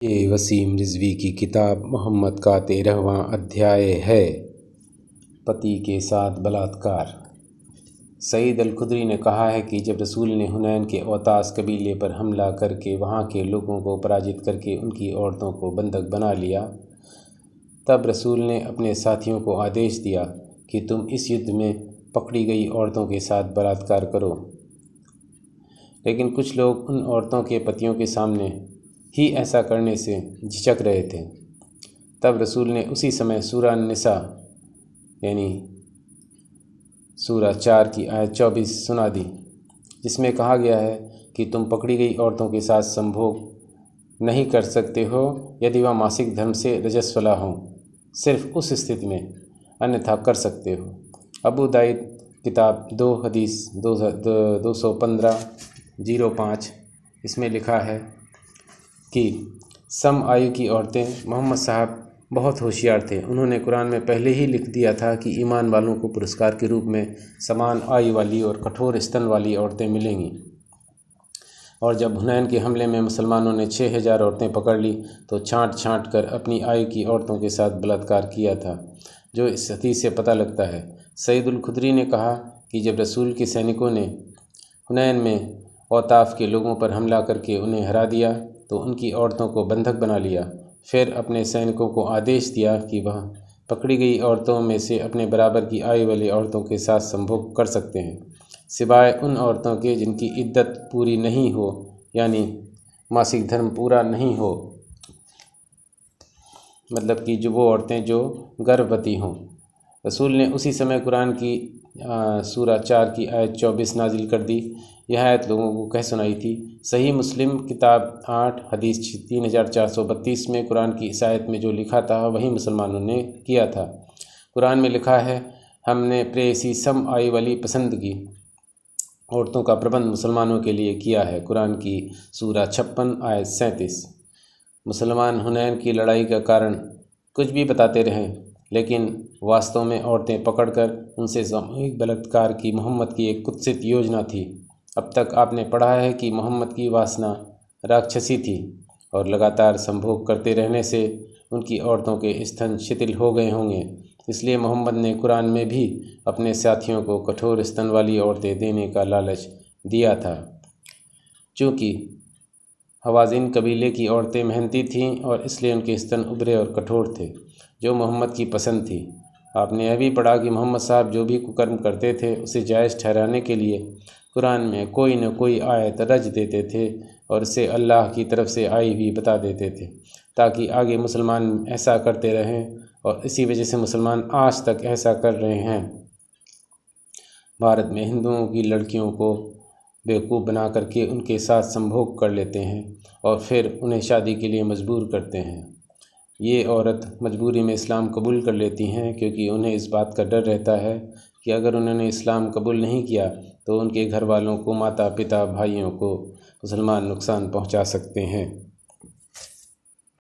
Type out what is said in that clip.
ये वसीम रिजवी की किताब मोहम्मद का 13वां अध्याय है। पति के साथ बलात्कार। सईद अल-खुदरी ने कहा है कि जब रसूल ने हुनैन के औतास कबीले पर हमला करके वहाँ के लोगों को पराजित करके उनकी औरतों को बंधक बना लिया, तब रसूल ने अपने साथियों को आदेश दिया कि तुम इस युद्ध में पकड़ी गई औरतों के साथ बलात्कार करो। लेकिन कुछ लोग उन औरतों के पतियों के सामने ही ऐसा करने से झिझक रहे थे। तब रसूल ने उसी समय सूरा निसा यानी सूरा 4 की आयत 24 सुना दी, जिसमें कहा गया है कि तुम पकड़ी गई औरतों के साथ संभोग नहीं कर सकते हो यदि वह मासिक धर्म से रजस्वला हों, सिर्फ उस स्थिति में, अन्यथा कर सकते हो। अबू दाऊद किताब 2 हदीस 215-05 इसमें लिखा है कि सम आयु की औरतें। मोहम्मद साहब बहुत होशियार थे। उन्होंने कुरान में पहले ही लिख दिया था कि ईमान वालों को पुरस्कार के रूप में समान आयु वाली और कठोर स्तन वाली औरतें मिलेंगी। और जब हुनैन के हमले में मुसलमानों ने 6000 औरतें पकड़ ली तो छांट कर अपनी आयु की औरतों के साथ बलात्कार किया था, जो इस हदीस से पता लगता है। सईद अल-खुदरी ने कहा कि जब रसूल के सैनिकों ने हुनैन में औताफ के लोगों पर हमला करके उन्हें हरा दिया तो उनकी औरतों को बंधक बना लिया। फिर अपने सैनिकों को आदेश दिया कि वह पकड़ी गई औरतों में से अपने बराबर की आयु वाली औरतों के साथ संभोग कर सकते हैं, सिवाय उन औरतों के जिनकी इद्दत पूरी नहीं हो, यानी मासिक धर्म पूरा नहीं हो, मतलब कि जो वो औरतें जो गर्भवती हों। रसूल ने उसी समय कुरान की सूरा 4 की आयत 24 नाजिल कर दी। यह आयत लोगों को कह सुनाई थी। सही मुस्लिम किताब 8 हदीस 3432 में कुरान की इस आयत में जो लिखा था वही मुसलमानों ने किया था। कुरान में लिखा है, हमने प्रेयसी सम आयु वाली पसंद की औरतों का प्रबंध मुसलमानों के लिए किया है। कुरान की सूरा 56 आयत 37। मुसलमान हुनैन की लड़ाई का कारण कुछ भी बताते रहें, लेकिन वास्तव में औरतें पकड़कर उनसे सामूहिक बलात्कार की मोहम्मद की एक कुत्सित योजना थी। अब तक आपने पढ़ा है कि मोहम्मद की वासना राक्षसी थी और लगातार संभोग करते रहने से उनकी औरतों के स्तन शिथिल हो गए होंगे। इसलिए मोहम्मद ने कुरान में भी अपने साथियों को कठोर स्तन वाली औरतें देने का लालच दिया था। चूँकि हवाज़िन कबीले की औरतें मेहनती थीं और इसलिए उनके स्तन उभरे और कठोर थे, जो मोहम्मद की पसंद थी। आपने यह भी पढ़ा कि मोहम्मद साहब जो भी कुकर्म करते थे उसे जायज़ ठहराने के लिए कुरान में कोई न कोई आयत रच देते थे और इसे अल्लाह की तरफ से आई हुई बता देते थे, ताकि आगे मुसलमान ऐसा करते रहें, और इसी वजह से मुसलमान आज तक ऐसा कर रहे हैं। भारत में हिंदुओं की लड़कियों को बेवकूफ़ बना करके उनके साथ संभोग कर लेते हैं और फिर उन्हें शादी के लिए मजबूर करते हैं। ये औरत मजबूरी में इस्लाम कबूल कर लेती हैं क्योंकि उन्हें इस बात का डर रहता है कि अगर उन्होंने इस्लाम कबूल नहीं किया तो उनके घर वालों को, माता पिता, भाइयों को मुसलमान नुकसान पहुंचा सकते हैं।